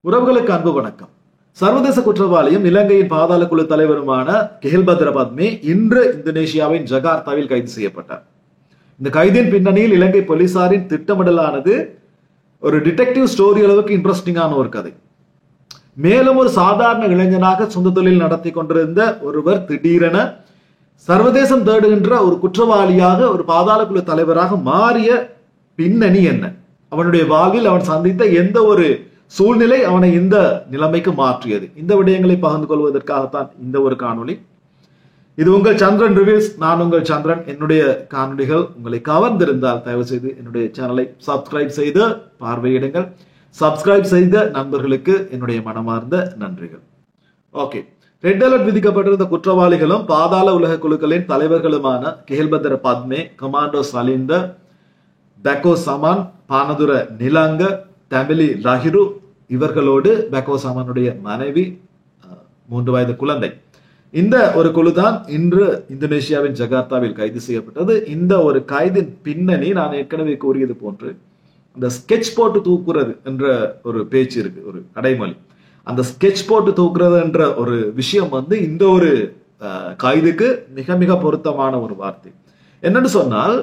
உறவுகளுக்கு அன்பு வணக்கம். சர்வதேச குற்றவாளியும் இலங்கையின் பாதாள குழு தலைவருமான கெஹில்பத்ர பத்மே இன்று இந்தோனேஷியாவின் ஜகார்த்தாவில் கைது செய்யப்பட்டார். இந்த கைதின் பின்னணியில் இலங்கை போலீசாரின் திட்டமிடலானது ஒரு டிடெக்டிவ் ஸ்டோரி அளவுக்கு இன்ட்ரெஸ்டிங்கான ஒரு கதை. மேலும் ஒரு சாதாரண இளைஞனாக சொந்த தொழில் நடத்தி கொண்டிருந்த ஒருவர் திடீரென சர்வதேசம் தேடுகின்ற ஒரு குற்றவாளியாக ஒரு பாதாள குழு தலைவராக மாறிய பின்னணி என்ன, அவனுடைய வாழ்வில் அவன் சந்தித்த எந்த ஒரு சூழ்நிலை அவனை இந்த நிலைமைக்கு மாற்றியது, இந்த விடயங்களை பகிர்ந்து கொள்வதற்காகத்தான் இந்த ஒரு காணொளி. இது உங்கள் சந்திரன் ரிவ்யூஸ். நான் உங்கள் சந்திரன். என்னுடைய காணொளிகள் உங்களை கவர்ந்திருந்தால் தயவு செய்து என்னுடைய சேனலை சப்ஸ்கிரைப் செய்து பார்வையிடுங்கள். சப்ஸ்கிரைப் செய்த நண்பர்களுக்கு என்னுடைய மனமார்ந்த நன்றிகள். ஓகே, ரெட் அலர்ட் விதிக்கப்பட்டிருந்த குற்றவாளிகளும் பாதாள உலக குழுக்களின் தலைவர்களுமான கெஹில்பத்ர பத்மே, கமாண்டோ சலிந்த, பெக்கோ சமான், பானதுர நிலங்க, தமிழி லஹிரு, இவர்களோடு பெக்கோ சமானுடைய மனைவி 3 வயது குழந்தை. இந்த ஒரு குழுதான் இன்று இந்தோனேஷியாவின் ஜகார்த்தாவில் கைது செய்யப்பட்டது. இந்த ஒரு கைதின் பின்னணி நான் ஏற்கனவே கூறியது போன்று இந்த ஸ்கெட்ச் போட்டு தூக்குறது என்ற ஒரு பேச்சு இருக்கு, ஒரு அடைமொழி. அந்த ஸ்கெட்ச் போட்டு தூக்குறது என்ற ஒரு விஷயம் இந்த ஒரு கைதுக்கு மிக மிக பொருத்தமான ஒரு வார்த்தை. என்னன்னு சொன்னால்,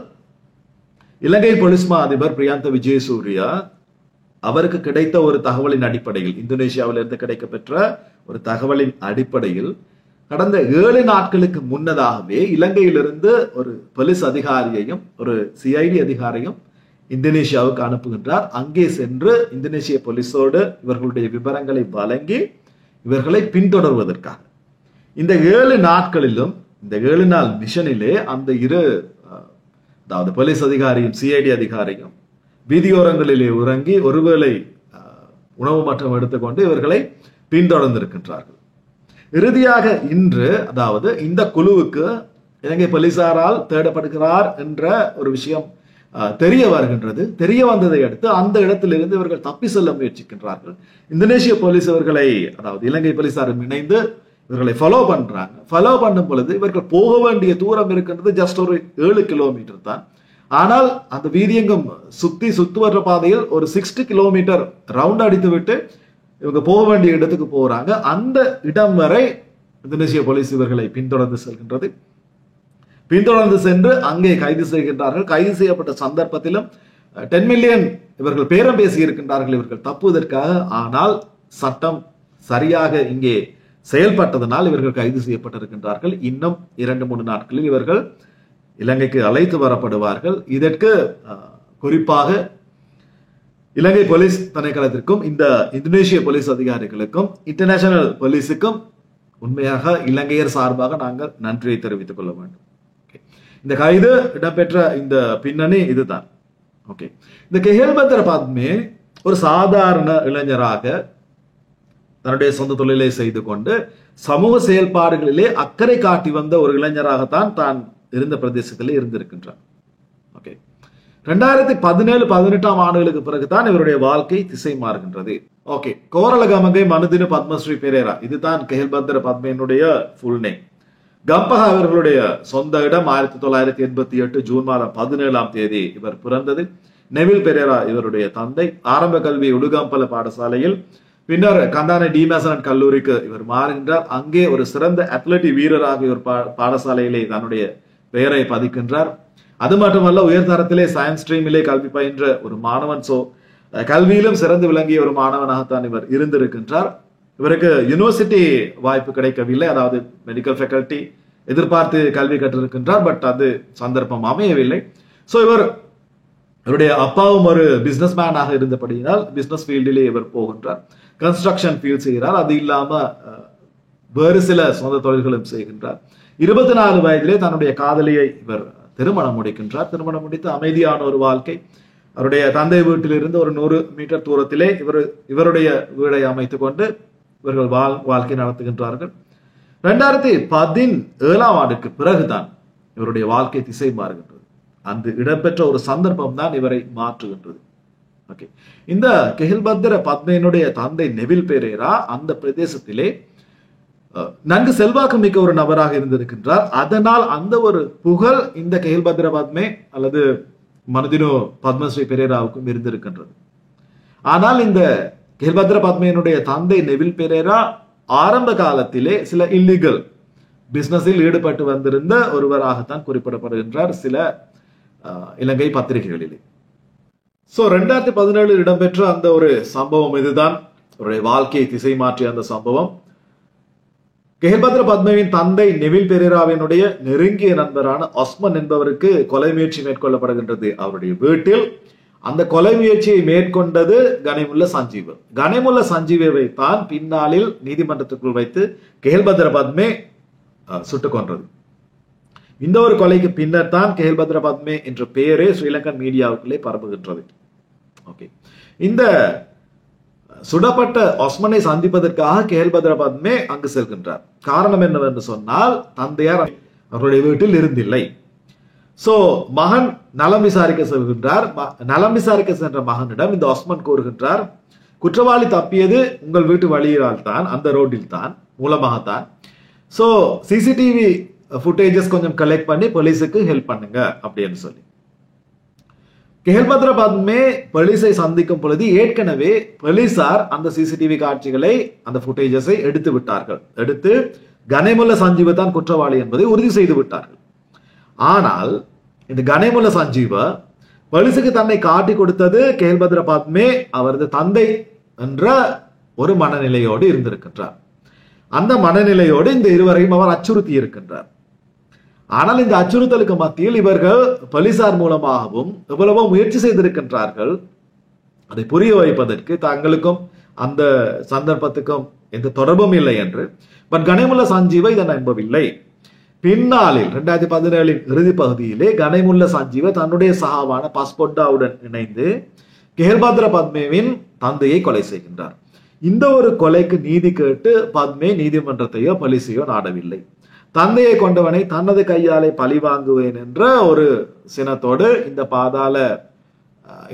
இலங்கை போலீஸ் மா அதிபர் பிரியாந்த விஜயசூர்யா அவருக்கு கிடைத்த ஒரு தகவலின் அடிப்படையில், இந்தோனேஷியாவிலிருந்து கிடைக்கப்பெற்ற ஒரு தகவலின் அடிப்படையில் கடந்த 7 நாட்களுக்கு முன்னதாகவே இலங்கையிலிருந்து ஒரு போலீஸ் அதிகாரியையும் ஒரு சிஐடி அதிகாரியும் இந்தோனேஷியாவுக்கு அனுப்புகின்றார். அங்கே சென்று இந்தோனேஷிய போலீஸோடு இவர்களுடைய விவரங்களை வழங்கி இவர்களை பின்தொடர்வதற்காக இந்த 7 நாட்களிலும், இந்த 7 நாள் மிஷனிலே அந்த அதாவது போலீஸ் அதிகாரியும் சிஐடி அதிகாரியும் வீதியோரங்களிலே உறங்கி ஒருவேளை உணவு மற்றும் எடுத்துக்கொண்டு இவர்களை பின்தொடர்ந்திருக்கின்றார்கள். இறுதியாக இன்று, அதாவது இந்த குழுவுக்கு இலங்கை போலீசாரால் தேடப்படுகிறார் என்ற ஒரு விஷயம் தெரிய வருகின்றது. தெரிய வந்ததை அடுத்து அந்த இடத்திலிருந்து இவர்கள் தப்பி செல்ல முயற்சிக்கின்றார்கள். இந்தோனேஷிய போலீஸ் இவர்களை, அதாவது இலங்கை போலீசாரும் இணைந்து இவர்களை ஃபாலோ பண்றாங்க. ஃபாலோ பண்ணும் பொழுது இவர்கள் போக வேண்டிய தூரம் இருக்கின்றது ஜஸ்ட் ஒரு 7 கிலோமீட்டர் தான். ஆனால் அந்த வீதியெங்கும் சுத்து வர்ற பாதையில் ஒரு 60 கிலோமீட்டர் ரவுண்ட் அடித்து விட்டு இவங்க போக வேண்டிய இடத்துக்கு போறாங்க. அந்த இடம் வரை இந்தோனேஷிய போலீஸ் இவர்களை பின்தொடர்ந்து செல்கின்றது. பின்தொடர்ந்து சென்று அங்கே கைது செய்கின்றார்கள். கைது செய்யப்பட்ட சந்தர்ப்பத்திலும் 10 மில்லியன் இவர்கள் பேரம் பேசி இருக்கின்றார்கள் இவர்கள் தப்புவதற்காக. ஆனால் சட்டம் சரியாக இங்கே செயல்பட்டதனால் இவர்கள் கைது செய்யப்பட்டிருக்கின்றார்கள். இன்னும் 2-3 நாட்களில் இவர்கள் இலங்கைக்கு அழைத்து வரப்படுவார்கள். இதற்கு குறிப்பாக இலங்கை போலீஸ் திணைக்களத்திற்கும் இந்த இந்தோனேஷிய போலீஸ் அதிகாரிகளுக்கும் இன்டர்நேஷனல் போலீஸுக்கும் உண்மையாக இலங்கையர் சார்பாக நாங்கள் நன்றியை தெரிவித்துக் கொள்ள வேண்டும். இந்த கைது இடம்பெற்ற இந்த பின்னணி இதுதான். ஓகே, இந்த கெஹில்பத்ர பத்மே ஒரு சாதாரண இளைஞராக தன்னுடைய சொந்த தொழிலை செய்து கொண்டு சமூக செயல்பாடுகளிலே அக்கறை காட்டி வந்த ஒரு இளைஞராகத்தான் தான் இருந்த பிரதேசத்திலே இருந்திருக்கின்றார். ஓகே, 2017-18 ஆண்டுகளுக்கு பிறகுதான் இவருடைய வாழ்க்கை திசை மாறுகின்றது. ஓகே, கோரலகமங்கை மனுதினு பத்மஸ்ரீ பெரேரா, இதுதான் கெஹில்பத்ர பத்மேனுடைய ஃபுல் நேம். கம்பஹா இவர்களுடைய சொந்த இடம். 1988 ஜூன் மாதம் 17ஆம் தேதி இவர் பிறந்தது. நெவில் பெரேரா இவருடைய தந்தை. ஆரம்ப கல்வி உடுகம்பல பாடசாலையில், பின்னர் கந்தானை டிமேசன் கல்லூரிக்கு இவர் மாறுகின்றார். அங்கே ஒரு சிறந்த அத்லட்டிக் வீரராக இவர் பாடசாலையிலே தன்னுடைய பெயரை பதிக்கின்றார். அது மட்டுமல்ல, உயர்தரத்திலே சயின்ஸ் ஸ்ட்ரீமிலே கல்வி பயின்ற ஒரு மாணவன். கல்வியிலும் சிறந்து விளங்கிய ஒரு மாணவனாகத்தான் இவர் இருந்திருக்கின்றார். இவருக்கு யூனிவர்சிட்டி வாய்ப்பு கிடைக்கவில்லை, அதாவது மெடிக்கல் ஃபேக்கல்டி எதிர்பார்த்து கல்வி கற்றிருக்கின்றார். பட் அது சந்தர்ப்பம் அமையவில்லை. இவருடைய அப்பாவும் ஒரு பிசினஸ் மேனாக இருந்தபடியினால் பிசினஸ் ஃபீல்டிலே இவர் போகின்றார். கன்ஸ்ட்ரக்ஷன் ஃபீல்ட் செய்கிறார். அது இல்லாம வேறு சில சொந்த தொழில்களும் செய்கின்றார். 24 வயதிலே தன்னுடைய காதலியை இவர் திருமணம் முடிக்கின்றார். திருமணம் முடித்து அமைதியான ஒரு வாழ்க்கை. அவருடைய தந்தை வீட்டிலிருந்து ஒரு 100 மீட்டர் தூரத்திலே இவருடைய வீடை அமைத்துக் கொண்டு இவர்கள் வாழ்க்கை நடத்துகின்றார்கள். 2017ஆம் ஆண்டுக்கு பிறகுதான் இவருடைய வாழ்க்கை திசை மாறுகின்றது. அந்த இடம்பெற்ற ஒரு சந்தர்ப்பம் தான் இவரை மாற்றுகின்றது. ஓகே, இந்த கெஹில்பத்ர பத்மேனுடைய தந்தை நெவில் பெரேரா அந்த பிரதேசத்திலே நன்கு செல்வாக்கு மிக்க ஒரு நபராக இருந்திருக்கின்றார். அதனால் அந்த ஒரு புகழ் இந்த கெஹில்பத்ர பத்மே அல்லது மனுதினு பத்மஸ்ரீ பெரேராவுக்கும் இருந்திருக்கின்றது. ஆனால் இந்த கெஹல்பத்ர பத்மேனுடைய தந்தை நெவில் பெரேரா ஆரம்ப காலத்திலே சில இல்லீகல் பிசினஸில் ஈடுபட்டு வந்திருந்த ஒருவராகத்தான் குறிப்பிடப்படுகின்றார் சில இலங்கை பத்திரிகைகளிலே. சோ 2017 இடம்பெற்ற அந்த ஒரு சம்பவம் இதுதான் அவருடைய வாழ்க்கையை திசை மாற்றிய அந்த சம்பவம். கெஹல்பத்ர பத்மவின் தந்தை நெவில் பெரேராவினுடைய நெருங்கிய நண்பரான ஒஸ்மன் என்பவருக்கு கொலை முயற்சி மேற்கொள்ளப்படுகின்றது அவருடைய வீட்டில். அந்த கொலை முயற்சியை மேற்கொண்டது கனிமுல்ல சஞ்சீவ. கனிமுல்ல சஞ்சீவை தான் பின்னாளில் நீதிமன்றத்துக்குள் வைத்து கெஹல்பத்ர பத்மே சுட்டுக் கொன்றது. இந்த ஒரு கொலைக்கு பின்னர் தான் கெஹல்பத்ர பத்மே என்ற பெயரே ஸ்ரீலங்கன் மீடியாவுக்குள்ளே பரப்புகின்றது. ஓகே, இந்த சுடப்பட்ட ஒஸ்மனை சந்திப்பதற்காக கெஹல்பத்ர பத்மே அங்கு செல்கின்றார். காரணம் என்னவென்று சொன்னால் தந்தையார் அவருடைய வீட்டில் இருந்தில்லை. சோ மகன் நலம் விசாரிக்க செல்கின்றார். நலம் விசாரிக்க சென்ற மகனிடம் இந்த ஒஸ்மன் கூறுகின்றார், குற்றவாளி தப்பியது உங்கள் வீட்டு வழியால் தான், அந்த ரோட்டில் தான் மூலமாகத்தான். சோ சிசிடிவி ஃபுட்டேஜஸ் கொஞ்சம் கலெக்ட் பண்ணி போலீஸுக்கு ஹெல்ப் பண்ணுங்க அப்படின்னு சொல்லி. கெஹல்பத்ர பத்மே போலீஸை சந்திக்கும் பொழுது ஏற்கனவே போலீசார் அந்த சிசிடிவி காட்சிகளை அந்த ஃபுட்டேஜஸை எடுத்து விட்டார்கள். எடுத்து கனிமுல்ல சஞ்சீவ தான் குற்றவாளி என்பதை உறுதி செய்து விட்டார்கள். ஆனால் இந்த கனிமுல்ல சஞ்சீவ போலீஸுக்கு தன்னை காட்டி கொடுத்தது கெஹல்பத்ர பத்மே அவரது தந்தை என்ற ஒரு மனநிலையோடு இருந்திருக்கின்றார். அந்த மனநிலையோடு இந்த இருவரையும் அவர் அச்சுறுத்தி இருக்கின்றார். ஆனால் இந்த அச்சுறுத்தலுக்கு மத்தியில் இவர்கள் போலீசார் மூலமாகவும் எவ்வளவோ முயற்சி செய்திருக்கின்றார்கள் அதை புரிய வைப்பதற்கு. தங்களுக்கும் அந்த சந்தர்ப்பத்துக்கும் எந்த தொடர்பும் இல்லை என்று. பட் கனிமுல்ல சஞ்சீவ இதை நம்பவில்லை. பின்னாளில் 2017 இறுதி பகுதியிலே கனிமுல்ல சஞ்சீவ தன்னுடைய சகாவான பஸ்பொட்டாவுடன் இணைந்து கெஹல்பத்ர பத்மேவின் தந்தையை கொலை செய்கின்றார். இந்த ஒரு கொலைக்கு நீதி கேட்டு பத்மே நீதிமன்றத்தையோ போலீஸையோ நாடவில்லை. தந்தையை கொண்டவனை தனது கையாலே பழி வாங்குவேன் என்ற ஒரு சினத்தோடு இந்த பாதாள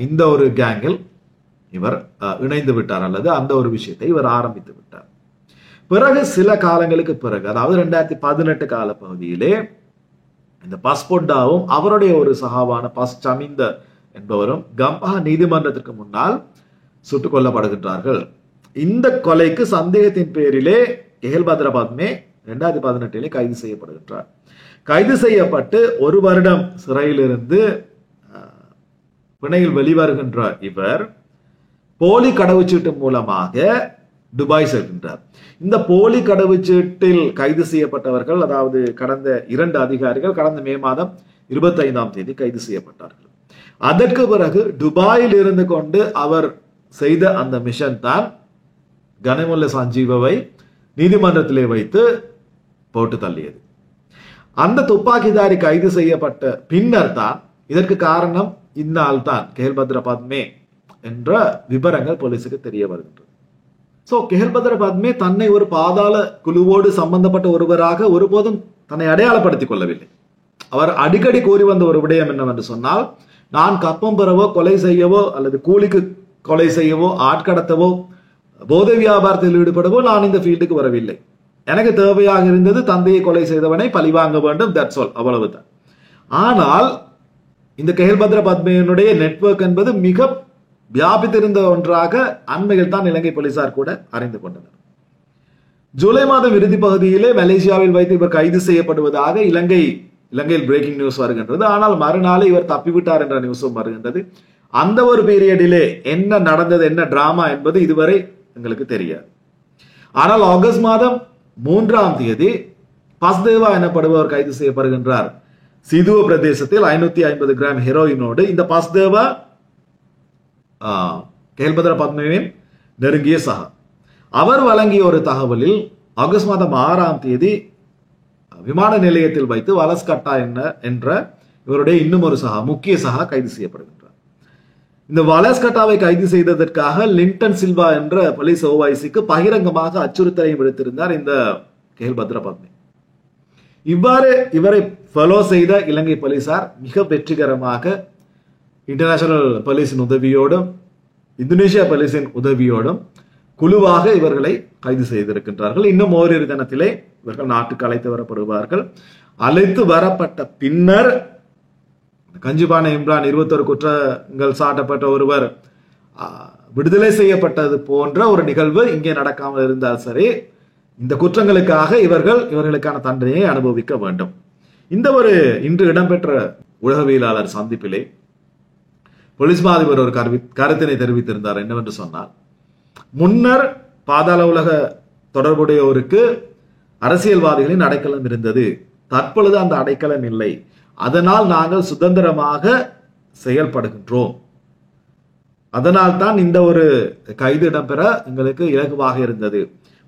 இந்த ஒரு கேங்கில் இவர் இணைந்து விட்டார், அல்லது அந்த ஒரு விஷயத்தை இவர் ஆரம்பித்து விட்டார். பிறகு சில காலங்களுக்கு பிறகு, அதாவது 2018 கால பகுதியிலே இந்த பஸ்பொட்டாவும் அவருடைய ஒரு சகாவான பஸ் சமிந்த என்பவரும் கம்பஹா நீதிமன்றத்திற்கு முன்னால் சுட்டுக் கொல்லப்படுகின்றார்கள். இந்த கொலைக்கு சந்தேகத்தின் பேரிலே கெஹல்பத்ர பத்மே 2018 கைது செய்யப்படுகின்றார். கைது செய்யப்பட்டு 1 வருடம் சிறையிலிருந்து பிணையில் வெளிவருகின்ற இவர் போலி கடவுச்சீட்டு மூலமாக துபாய் செல்கின்றார். இந்த போலி கடவுச்சீட்டில் கைது செய்யப்பட்டவர்கள், அதாவது கடந்த 2 அதிகாரிகள் கடந்த மே மாதம் 25ஆம் தேதி கைது செய்யப்பட்டார்கள். அதற்கு பிறகு துபாயில் இருந்து கொண்டு அவர் செய்த அந்த மிஷன் தான் கனிமுல்ல சஞ்சீவை நீதிமன்றத்திலே வைத்து போட்டு தள்ளியது. அந்த துப்பாக்கிதாரி கைது செய்யப்பட்ட பின்னர் தான் இதற்கு காரணம் இந்நாள் தான் கெஹல்பத்ர பத்மே என்ற விவரங்கள் போலீசுக்கு தெரிய வருகின்றது. சோ கெஹல்பத்ர பத்மே தன்னை ஒரு பாதாள குழுவோடு சம்பந்தப்பட்ட ஒருவராக ஒருபோதும் தன்னை அடையாளப்படுத்திக் கொள்ளவில்லை. அவர் அடிக்கடி கூறி வந்த ஒரு விடயம் என்னவென்று சொன்னால், நான் கப்பம் பெறவோ கொலை செய்யவோ அல்லது கூலிக்கு கொலை செய்யவோ ஆட்கடத்தவோ போதை வியாபாரத்தில் ஈடுபடவோ நான் இந்த ஃபீல்டுக்கு வரவில்லை. எனக்கு தேவையாக இருந்தது தந்தையை கொலை செய்தவனை பழிவாங்க வேண்டும், தட்ஸ் ஆல், அவ்வளவுதான். ஆனால் இந்த கெஹல்பத்ர பத்மேனுடைய நெட்வொர்க் என்பது மிக வியாபித்திருந்த ஒன்றாக அண்மையில் தான் இலங்கை போலீசார் கூட அறிந்து கொண்டனர். ஜூலை மாதம் இறுதி பகுதியிலே மலேசியாவில் வைத்து இவர் கைது செய்யப்படுவதாக இலங்கையில் பிரேக்கிங் நியூஸ் வருகின்றது. ஆனால் மறுநாளே இவர் தப்பிவிட்டார் என்ற நியூஸும் வருகின்றது. அந்த ஒரு பீரியடிலே என்ன நடந்தது, என்ன டிராமா என்பது இதுவரை எங்களுக்கு தெரியாது. ஆனால் ஆகஸ்ட் மாதம் 3ஆம் தேதி பஸ்தேவா எனப்படுபவர் கைது செய்யப்படுகின்றார். சிதுவ பிரதேசத்தில் 550 கிராம் ஹெரோயினோடு. இந்த பஸ்தேவா கெஹல்பத்ர பத்மேவின் நெருங்கிய சகா. அவர் வழங்கிய ஒரு தகவலில் ஆகஸ்ட் மாதம் 6ஆம் தேதி விமான நிலையத்தில் வைத்து வலஸ்கட்டா என்ற இவருடைய இன்னும் ஒரு சகா, முக்கிய சகா கைது செய்யப்படுகின்றார். இந்த வலஸ்கட்டாவை கைது செய்ததற்காக லிண்டன் சில்வா என்ற போலீஸ் ஓவைசிக்கு பகிரங்கமாக அச்சுறுத்தலை விடுத்திருந்தார் இந்த கெஹல்பத்ர பத்மே. இவ்வாறு இவரை ஃபாலோ செய்த இலங்கை போலீசார் மிக வெற்றிகரமாக இன்டர்நேஷனல் போலீஸின் உதவியோடும் இந்தோனேஷியா போலீஸின் உதவியோடும் குழுவாக இவர்களை கைது செய்திருக்கின்றார்கள். இன்னும் ஓரிரு தினத்திலே இவர்கள் நாட்டுக்கு அழைத்து வரப்படுவார்கள். அழைத்து வரப்பட்ட பின்னர் கஞ்சிபான இம்ரான் 21 குற்றங்கள் சாட்டப்பட்ட ஒருவர் விடுதலை செய்யப்பட்டது போன்ற ஒரு நிகழ்வு இங்கே நடக்காமல் இருந்தால் சரி, இந்த குற்றங்களுக்காக இவர்களுக்கான தண்டனையை அனுபவிக்க வேண்டும். இந்த ஒரு இன்று இடம்பெற்ற உலகவியலாளர் சந்திப்பிலே போலீஸ் மா அதிபர் ஒரு கருத்தினை தெரிவித்திருந்தார். என்னவென்று சொன்னால், முன்னர் பாதாள உலக தொடர்புடையோருக்கு அரசியல்வாதிகளின் அடைக்கலம் இருந்தது, தற்பொழுது அந்த அடைக்கலம் இல்லை, அதனால் நாங்கள் சுதந்திரமாக செயல்படுகின்றோம், அதனால் தான் இந்த ஒரு கைது இடம்பெற எங்களுக்கு இலகுவாக இருந்தது.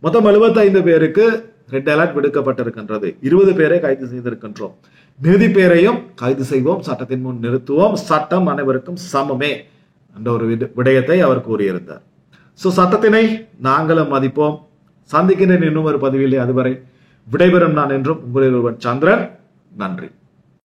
மொத்தம் 75 பேருக்கு ரெட் அலர்ட் விடுக்கப்பட்டிருக்கின்றது. 20 பேரை கைது செய்திருக்கின்றோம். மீதி பேரையும் கைது செய்வோம், சட்டத்தின் முன் நிறுத்துவோம், சட்டம் அனைவருக்கும் சமமே என்ற ஒரு விடயத்தை அவர் கூறியிருந்தார். சட்டத்தினை நாங்களும் மதிப்போம். சந்திக்கின்றேன் இன்னும் ஒரு பதிவிலே. அதுவரை விடைபெறும் நான் என்றும் உங்களில் ஒருவன் சந்திரன். நன்றி.